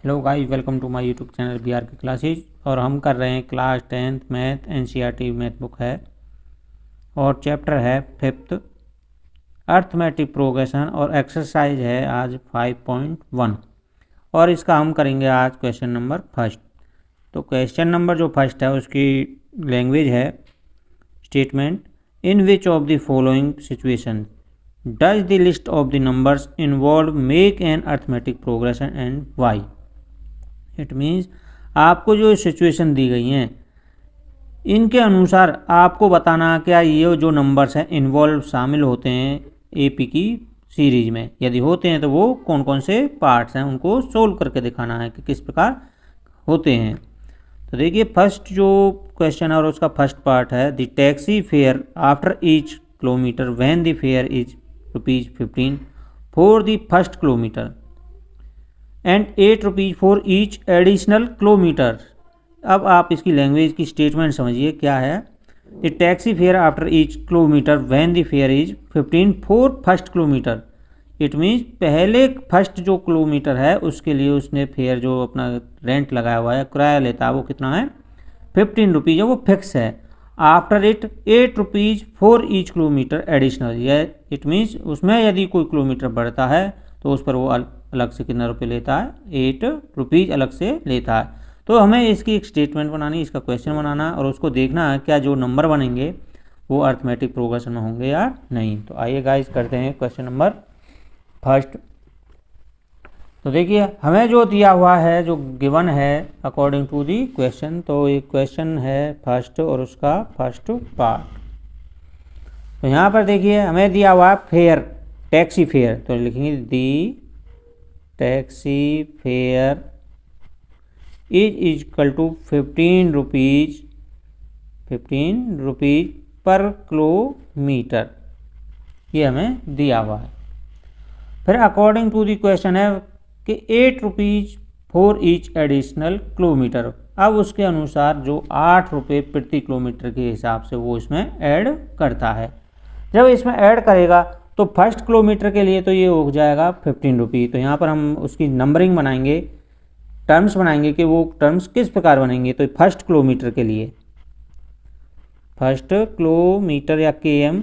Hello guys, welcome to my YouTube channel BR की classes. और हम कर रहे हैं class 10th math NCERT math book है और चैप्टर है 5th अर्थमेटिक प्रोग्रेशन और एक्सरसाइज है आज 5.1 और इसका हम करेंगे आज क्वेश्चन नंबर फर्स्ट। तो क्वेश्चन नंबर जो फर्स्ट है उसकी लैंग्वेज है statement in which of the following situation does the list of the numbers involve make an arithmetic progression and why. It means आपको जो सिचुएशन दी गई हैं इनके अनुसार आपको बताना क्या ये जो नंबर्स हैं इन्वॉल्व शामिल होते हैं AP की सीरीज में। यदि होते हैं तो वो कौन कौन से पार्ट्स हैं उनको सोल्व करके दिखाना है कि किस प्रकार होते हैं। तो देखिए फर्स्ट जो क्वेश्चन है और उसका फर्स्ट पार्ट है the taxi fare after each kilometre when the fair is ₹15 for the first kilometre and ₹8 for each additional kilometre. अब आप इसकी लैंग्वेज की स्टेटमेंट समझिए क्या है। The taxi fare after each kilometre when the fair is 15 for first kilometre. It means पहले first जो kilometre है उसके लिए उसने फेयर जो अपना रेंट लगाया हुआ है किराया लेता है वो कितना है ₹15 है, वो फिक्स है। After it ₹8 for each kilometre additional. यह इट मीन्स उसमें यदि कोई किलोमीटर बढ़ता है तो उस पर वो अलग से कितना रुपये लेता है ₹8 अलग से लेता है। तो हमें इसकी एक स्टेटमेंट बनानी, इसका क्वेश्चन बनाना और उसको देखना है क्या जो नंबर बनेंगे वो अर्थमेटिक प्रोग्रेशन में होंगे या नहीं। तो आइए गाइस करते हैं क्वेश्चन नंबर फर्स्ट। तो देखिए हमें जो दिया हुआ है जो गिवन है अकॉर्डिंग टू दी क्वेश्चन, तो ये क्वेश्चन है फर्स्ट और उसका फर्स्ट पार्ट। तो यहाँ पर देखिए हमें दिया हुआ है फेयर टैक्सी फेयर, तो लिखेंगे the taxi fare is equal to ₹15 per kilometre, ये हमें दिया हुआ है। फिर अकॉर्डिंग टू दी क्वेश्चन है कि ₹8 फॉर ईच एडिशनल किलोमीटर। अब उसके अनुसार जो ₹8 प्रति किलोमीटर के हिसाब से वो इसमें ऐड करता है। जब इसमें ऐड करेगा तो फर्स्ट किलोमीटर के लिए तो ये हो जाएगा ₹15। तो यहाँ पर हम उसकी नंबरिंग बनाएंगे, टर्म्स बनाएंगे कि वो टर्म्स किस प्रकार बनेंगे। तो फर्स्ट किलोमीटर के लिए फर्स्ट किलोमीटर या KM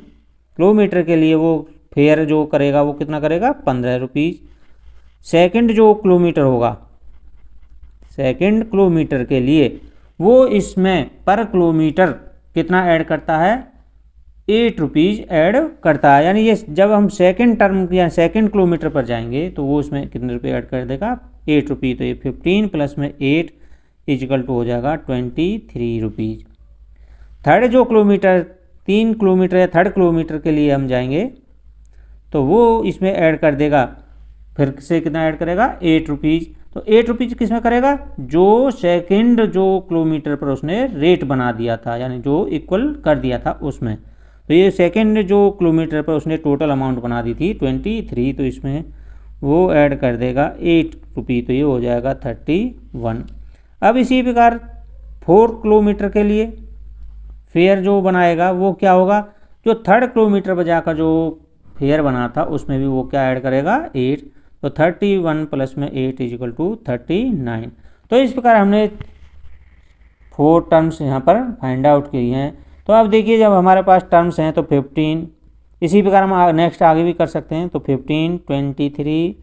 किलोमीटर के लिए वो फेयर जो करेगा वो कितना करेगा ₹15। सेकंड जो किलोमीटर होगा सेकंड किलोमीटर के लिए वो इसमें पर किलोमीटर कितना ऐड करता है ₹8 ऐड करता है। यानी ये जब हम सेकंड टर्म या सेकंड किलोमीटर पर जाएंगे तो वो इसमें कितने रुपये ऐड कर देगा ₹8। तो ये 15 प्लस में 8 इक्वल टू हो जाएगा ₹23। थर्ड जो किलोमीटर 3 किलोमीटर या थर्ड किलोमीटर के लिए हम जाएंगे तो वो इसमें ऐड कर देगा, फिर से कितना ऐड करेगा ₹8। तो ₹8 किस में करेगा जो सेकंड जो किलोमीटर पर उसने रेट बना दिया था, यानी जो इक्वल कर दिया था उसमें। तो ये सेकंड जो किलोमीटर पर उसने टोटल अमाउंट बना दी थी 23, तो इसमें वो ऐड कर देगा ₹8। तो ये हो जाएगा 31। अब इसी प्रकार 4 किलोमीटर के लिए फेयर जो बनाएगा वो क्या होगा, जो थर्ड किलोमीटर पर जाकर जो फेयर बना था उसमें भी वो क्या ऐड करेगा 8। तो 31 प्लस में 8 इक्वल टू 39। तो इस प्रकार हमने 4 टर्म्स यहाँ पर फाइंड आउट की हैं। तो अब देखिए जब हमारे पास टर्म्स हैं तो 15, इसी प्रकार हम नेक्स्ट आगे भी कर सकते हैं। तो 15, 23,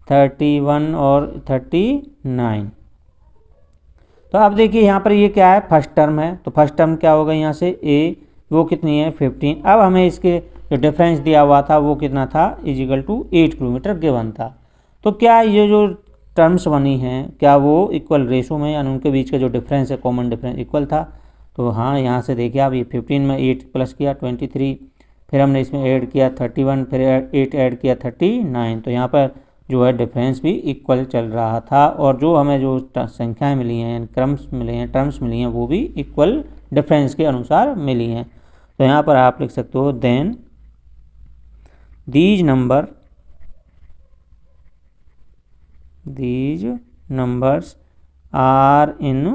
31 और 39। तो अब देखिए यहाँ पर ये क्या है फर्स्ट टर्म है, तो फर्स्ट टर्म क्या होगा यहाँ से A वो कितनी है 15। अब हमें इसके जो डिफरेंस दिया हुआ था वो कितना था इक्वल टू 8 किलोमीटर गिवन था। तो क्या ये जो टर्म्स बनी हैं क्या वो इक्वल रेशो में, यानी उनके बीच का जो डिफरेंस है कॉमन डिफरेंस इक्वल था। तो हाँ यहाँ से देखिए आप ये 15 में 8 प्लस किया 23, फिर हमने इसमें ऐड किया 31, फिर 8 ऐड किया 39। तो यहाँ पर जो है डिफरेंस भी इक्वल चल रहा था और जो हमें जो संख्याएं मिली हैं, क्रम्स मिले हैं, टर्म्स मिली हैं वो भी इक्वल डिफरेंस के अनुसार मिली हैं। तो यहाँ पर आप लिख सकते हो then these numbers are in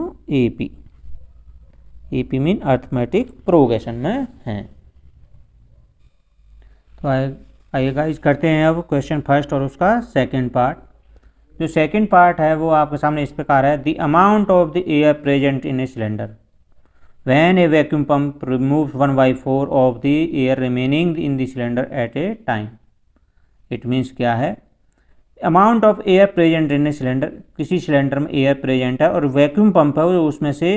AP mean arithmetic progression में हैं। तो आइए गाइस करते हैं अब क्वेश्चन फर्स्ट और उसका सेकंड पार्ट। जो सेकंड पार्ट है वो आपके सामने इस प्रकार है, the amount of the air present in a cylinder when A vacuum pump removes 1/4 of the air remaining in the cylinder at a time. It means क्या है, amount of air present in a cylinder, किसी cylinder में air present है और vacuum pump है वो उसमें से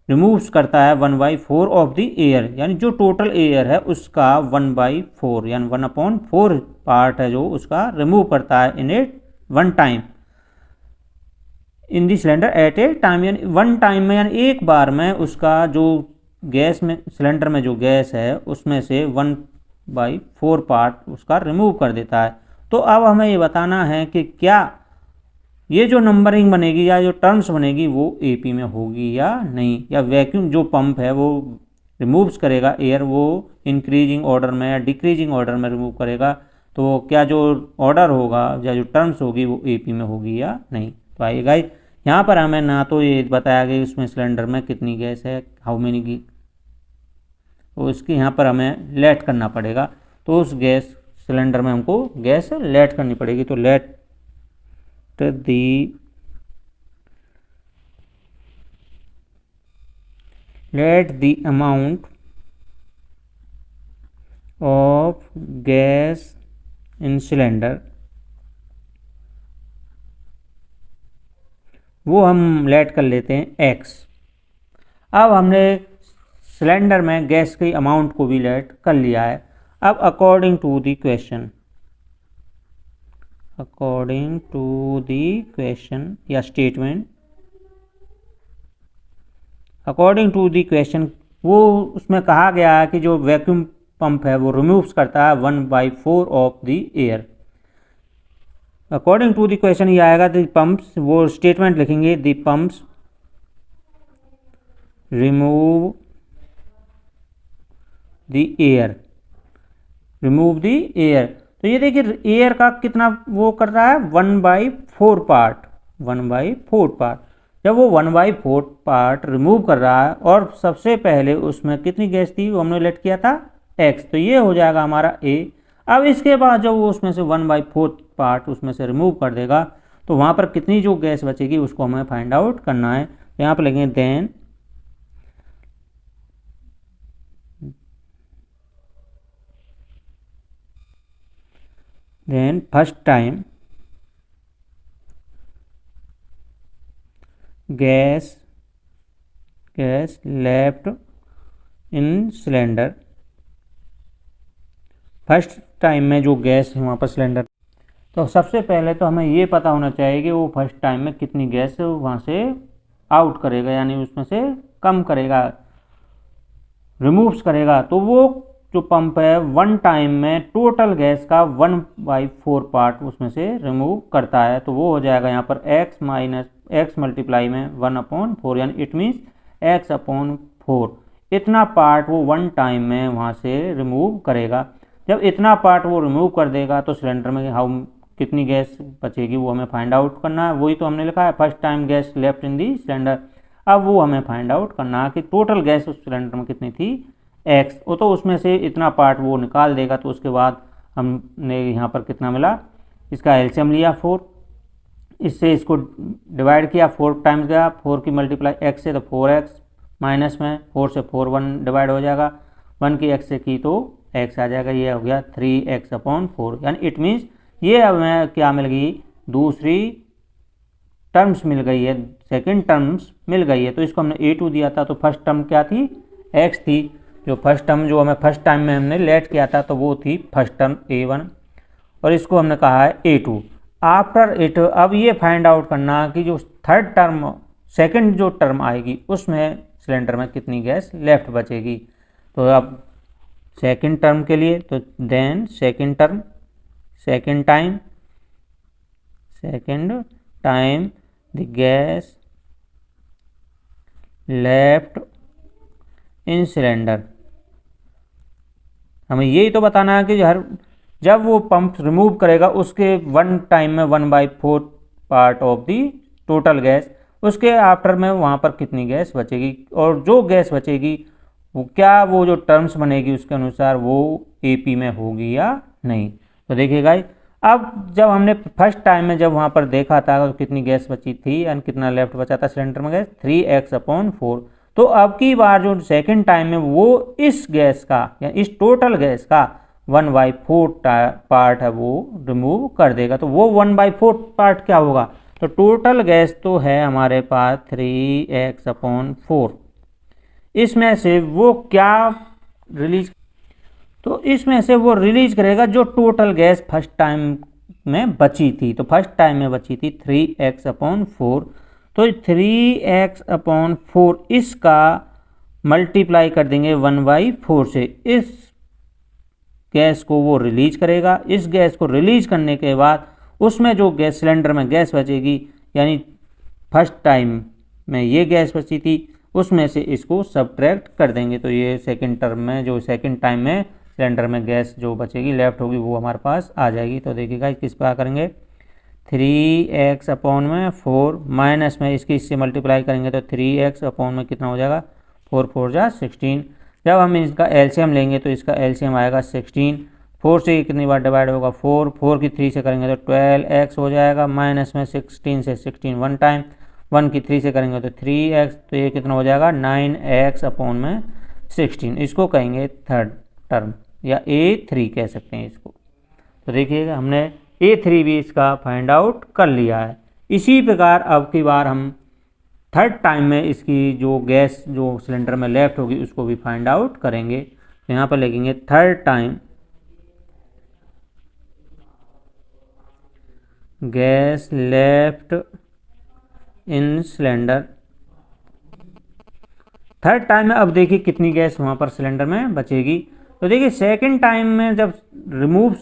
रिमूव्स करता है 1/4 ऑफ द एयर, यानी जो टोटल एयर है उसका 1/4 यानी 1/4 पार्ट है जो उसका रिमूव करता है in a one time in the cylinder at a time, यानी वन टाइम में, यानी एक बार में उसका जो गैस में सिलेंडर में जो गैस है उसमें से 1/4 पार्ट उसका रिमूव कर देता है। तो अब हमें ये बताना है कि क्या ये जो नंबरिंग बनेगी या जो टर्म्स बनेगी वो एपी में होगी या नहीं, या वैक्यूम जो पंप है वो रिमूव्स करेगा एयर वो इंक्रीजिंग ऑर्डर में या डिक्रीजिंग ऑर्डर में रिमूव करेगा, तो क्या जो ऑर्डर होगा या जो टर्म्स होगी वो एपी में होगी या नहीं। तो आइए गाइस, यहाँ पर हमें ना तो ये बताया गया उसमें सिलेंडर में कितनी गैस है, हाउ मेनी की, तो इसकी यहाँ पर हमें लेट करना पड़ेगा। तो उस गैस सिलेंडर में हमको गैस लेट करनी पड़ेगी। तो late the amount of gas in cylinder, वो हम लेट कर लेते हैं x। अब हमने सिलेंडर में गैस की अमाउंट को भी लेट कर लिया है। अब अकॉर्डिंग टू द क्वेश्चन या statement, according to the question वो उसमें कहा गया है कि जो वैक्यूम पंप है वो रिमूव्स करता है 1/4 of the air. According to the question ये आएगा द पंप्स, वो स्टेटमेंट लिखेंगे the pumps remove the air, remove the air. तो ये देखिए एयर का कितना वो कर रहा है 1/4 पार्ट, 1/4 पार्ट। जब वो 1/4 पार्ट रिमूव कर रहा है और सबसे पहले उसमें कितनी गैस थी वो हमने लेट किया था x, तो ये हो जाएगा हमारा a। अब इसके बाद जब वो उसमें से 1/4 पार्ट उसमें से रिमूव कर देगा तो वहाँ पर कितनी जो गैस बचेगी उसको हमें फाइंड आउट करना है। यहाँ पर लिखेंगे then first time gas left in cylinder, first time में जो गैस है वहाँ पर सिलेंडर, तो सबसे पहले तो हमें ये पता होना चाहिए कि वो फर्स्ट टाइम में कितनी गैस वहाँ से आउट करेगा, यानी उसमें से कम करेगा, रिमूव्स करेगा। तो वो जो पंप है वन टाइम में टोटल गैस का 1/4 पार्ट उसमें से रिमूव करता है। तो वो हो जाएगा यहाँ पर x मल्टीप्लाई में 1/4, यानी इट मीन्स x/4 इतना पार्ट वो वन टाइम में वहाँ से रिमूव करेगा। जब इतना पार्ट वो रिमूव कर देगा तो सिलेंडर में कितनी गैस बचेगी वो हमें फाइंड आउट करना है। वही तो हमने लिखा है first time gas left in the cylinder. अब वो हमें फाइंड आउट करना है कि टोटल गैस उस सिलेंडर में कितनी थी x, वो तो उसमें से इतना पार्ट वो निकाल देगा। तो उसके बाद हमने यहाँ पर कितना मिला, इसका एलसीएम लिया 4, इससे इसको डिवाइड किया, 4 टाइम्स गया, 4 की मल्टीप्लाई x से तो 4x, माइनस में 4 से 4 1 डिवाइड हो जाएगा, 1 की x से की तो x आ जाएगा, ये हो गया 3x/4। यानी इट मीन्स ये हमें क्या मिल गई, दूसरी टर्म्स मिल गई है, सेकंड टर्म्स मिल गई है। तो इसको हमने a2 दिया था, तो फर्स्ट टर्म क्या थी x थी, जो फर्स्ट टर्म जो हमें फर्स्ट टाइम में हमने लेट किया था तो वो थी फर्स्ट टर्म a1, और इसको हमने कहा है a2। आफ्टर इट अब ये फाइंड आउट करना कि जो थर्ड टर्म सेकंड जो टर्म आएगी उसमें सिलेंडर में कितनी गैस लेफ्ट बचेगी। तो अब सेकंड टर्म के लिए तो then second term second time the gas left in cylinder. हमें यही तो बताना है कि जब वो पंप रिमूव करेगा उसके वन टाइम में 1/4 part of the total gas, उसके आफ्टर में वहाँ पर कितनी गैस बचेगी, और जो गैस बचेगी वो क्या वो जो टर्म्स बनेगी उसके अनुसार वो एपी में होगी या नहीं। तो देखिए गाइस, अब जब हमने फर्स्ट टाइम में जब वहाँ पर देखा था तो कितनी गैस बची थी एंड कितना लेफ्ट बचा था सिलेंडर में गैस 3x/4। तो अब की बार जो सेकंड टाइम में वो इस गैस का या इस टोटल गैस का 1/4 पार्ट है वो रिमूव कर देगा। तो वो 1/4 पार्ट क्या होगा, तो टोटल गैस तो है हमारे पास 3x/4, इसमें से वो क्या रिलीज, तो इसमें से वो रिलीज करेगा जो टोटल गैस फर्स्ट टाइम में बची थी। तो फर्स्ट टाइम में बची थी 3x/4, तो 3x/4 इसका मल्टीप्लाई कर देंगे 1/4 से, इस गैस को वो रिलीज करेगा। इस गैस को रिलीज करने के बाद उसमें जो गैस सिलेंडर में गैस बचेगी, यानी फर्स्ट टाइम में ये गैस बची थी उसमें से इसको सब्ट्रैक्ट कर देंगे। तो ये सेकंड टर्म में जो सेकंड टाइम में सिलेंडर में गैस जो बचेगी लेफ्ट होगी वो हमारे पास आ जाएगी। तो देखिएगा किस पर करेंगे, 3x/4 माइनस में इसकी इससे मल्टीप्लाई करेंगे तो 3x/ में कितना हो जाएगा, 4 4 जा 16। जब हम इसका एलसीएम लेंगे तो इसका एलसीएम आएगा 16। 4 से कितनी बार डिवाइड होगा, 4 4 की 3 से करेंगे तो 12x हो जाएगा, माइनस में 16 से 16 वन टाइम, 1 की 3 से करेंगे तो 3x, तो ये कितना हो जाएगा 9x/16। इसको कहेंगे थर्ड टर्म या A3 कह सकते हैं इसको। तो देखिएगा हमने A3 भी इसका फाइंड आउट कर लिया है। इसी प्रकार अब की बार हम थर्ड टाइम में इसकी जो गैस जो सिलेंडर में लेफ्ट होगी उसको भी फाइंड आउट करेंगे। तो यहाँ पर लिखेंगे third time gas left in cylinder. Third time में अब देखिए कितनी गैस वहाँ पर सिलेंडर में बचेगी। तो देखिए सेकंड टाइम में जब रिमूव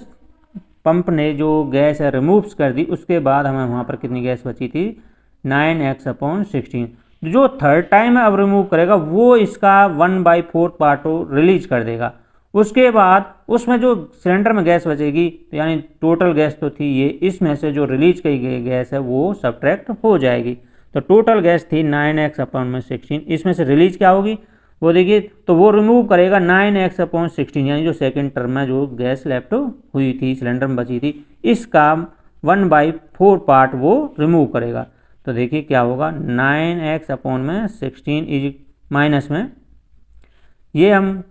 पंप ने जो गैस है रिमूव्स कर दी उसके बाद हमें वहाँ पर कितनी गैस बची थी, 9x/16। जो थर्ड टाइम में अब रिमूव करेगा वो इसका 1/4 पार्ट रिलीज कर देगा। उसके बाद उसमें जो सिलेंडर में गैस बचेगी, यानी टोटल गैस तो थी ये, इसमें से जो रिलीज की गई गैस है वो सब्ट्रैक्ट हो जाएगी। तो टोटल गैस थी 9x/16, इसमें से रिलीज क्या होगी वो देखिए, तो वो रिमूव करेगा 9x/16, यानी जो सेकंड टर्म में जो गैस लेफ्ट हुई थी सिलेंडर में बची थी इसका 1/4 पार्ट वो रिमूव करेगा। तो देखिए क्या होगा, 9x/16 इज माइनस में ये हम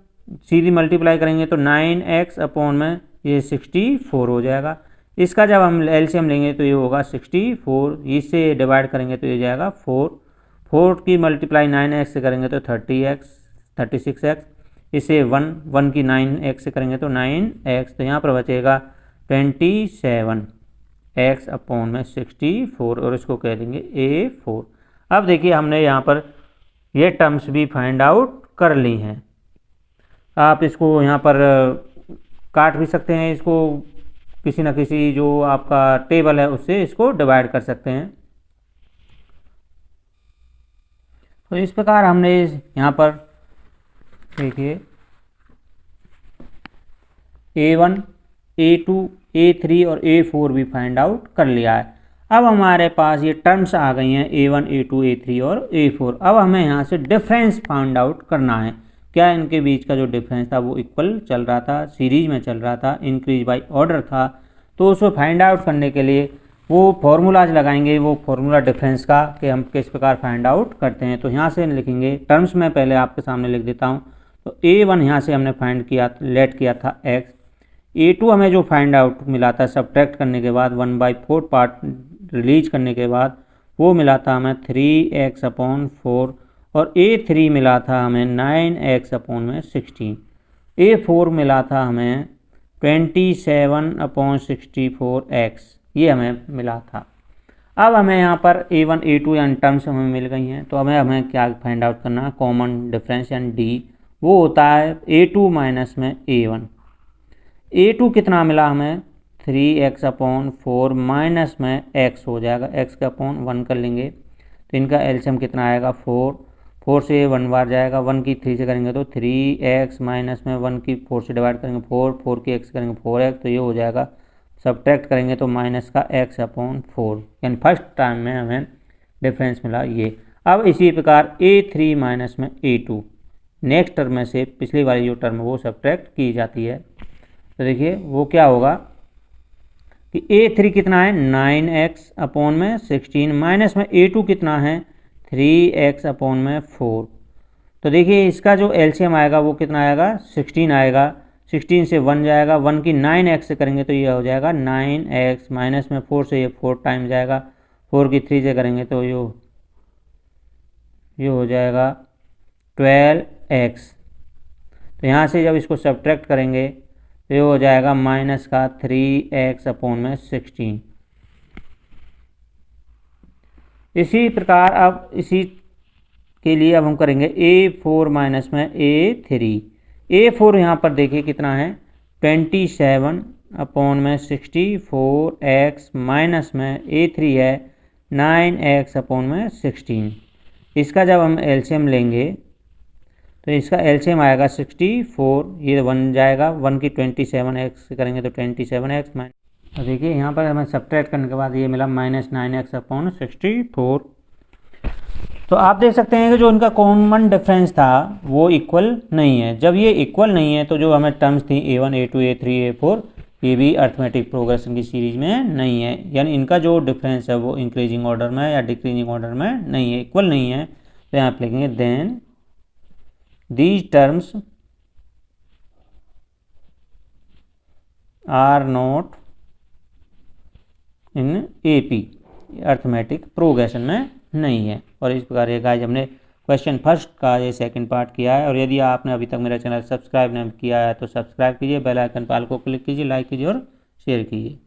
सीधी मल्टीप्लाई करेंगे तो 9x में ये 64 हो जाएगा। इसका जब हम एलसीएम लेंगे तो ये होगा 64, इससे डिवाइड करेंगे तो ये जाएगा 4 की मल्टीप्लाई 9x से करेंगे तो 36x, इसे 1 की 9x से करेंगे तो 9x, तो यहाँ पर बचेगा 27x/64 और इसको कह देंगे A4। अब देखिए हमने यहाँ पर ये टर्म्स भी फाइंड आउट कर ली हैं। आप इसको यहाँ पर काट भी सकते हैं, इसको किसी न किसी जो आपका टेबल है उससे इसको डिवाइड कर सकते हैं। तो इस प्रकार हमने यहाँ पर देखिए A1, A2, A3 और A4 भी फाइंड आउट कर लिया है। अब हमारे पास ये टर्म्स आ गई हैं A1, A2, A3 और A4। अब हमें यहाँ से डिफरेंस फाइंड आउट करना है। क्या इनके बीच का जो डिफरेंस था वो इक्वल चल रहा था, सीरीज में चल रहा था, इंक्रीज बाय ऑर्डर था। तो उसको फाइंड आउट करने के लिए वो फॉर्मूलाज लगाएंगे, वो फार्मूला डिफरेंस का कि हम किस प्रकार फाइंड आउट करते हैं। तो यहाँ से लिखेंगे टर्म्स में पहले आपके सामने लिख देता हूँ। तो A1 यहाँ से हमने फाइंड किया, लेट किया था x। A2 हमें जो फाइंड आउट मिला था सब्ट्रैक्ट करने के बाद 1/4 पार्ट रिलीज करने के बाद वो मिला था हमें 3x/4 और A3 मिला था हमें 9x/16। A4 मिला था हमें 27/64x, ये हमें मिला था। अब हमें यहाँ पर A1, A2 यानी टर्म्स हमें मिल गई हैं। तो हमें क्या फाइंड आउट करना है, कॉमन डिफरेंस यानी D, वो होता है A2 माइनस में A1। A2 कितना मिला हमें, 3x/4 माइनस में x हो जाएगा, x का अपॉन 1 कर लेंगे तो इनका एलसीएम कितना आएगा 4 से 1 बार जाएगा, 1 की 3 से करेंगे तो 3x माइनस में 1 की 4 से डिवाइड करेंगे 4 की x करेंगे 4x, तो ये हो जाएगा, सब्ट्रैक्ट करेंगे तो माइनस का x/4, यानी फर्स्ट टाइम में हमें डिफरेंस मिला ये। अब इसी प्रकार A3 माइनस में A2 नेक्स्ट टर्म में से पिछली वाली जो टर्म वो सब्ट्रैक्ट की जाती है। तो देखिए वो क्या होगा, कि A3 कितना है 9x/16 माइनस में A2 कितना है 3x/4। तो देखिए इसका जो एलसीएम आएगा वो कितना आएगा 16 आएगा। 16 से 1 जाएगा, 1 की 9x से करेंगे तो ये हो जाएगा 9x, माइनस में 4 से ये 4 टाइम जाएगा, 4 की 3 से करेंगे तो ये हो जाएगा 12x। तो यहाँ से जब इसको सब्ट्रैक्ट करेंगे तो ये हो जाएगा माइनस का 3x/16। इसी प्रकार अब इसी के लिए अब हम करेंगे A4 माइनस में A3। A4 यहाँ पर देखिए कितना है 27/64x माइनस में A3 है 9x/16। इसका जब हम एलसीएम लेंगे तो इसका एलसीएम आएगा 64, ये 1 जाएगा, 1 की 27x से करेंगे तो 27x माइनस, तो देखिए यहाँ पर हमें सब्ट्रैक्ट करने के बाद ये मिला माइनस 9x/64। तो आप देख सकते हैं कि जो इनका कॉमन डिफरेंस था वो इक्वल नहीं है। जब ये इक्वल नहीं है तो जो हमें टर्म्स थी A1, A2, A3, A4 ये भी अर्थमेटिक प्रोग्रेशन की सीरीज में नहीं है, यानी इनका जो डिफरेंस है वो इंक्रीजिंग ऑर्डर में या डिक्रीजिंग ऑर्डर में नहीं है, इक्वल नहीं है। तो यहाँ पे लिखेंगे then these terms are not in AP, arithmetic progression में नहीं है। और इस प्रकार ये गाइस हमने क्वेश्चन फर्स्ट का ये सेकंड पार्ट किया है। और यदि आपने अभी तक मेरा चैनल सब्सक्राइब नहीं किया है तो सब्सक्राइब कीजिए, बेल आइकन पर ऑल को क्लिक कीजिए, लाइक कीजिए और शेयर कीजिए।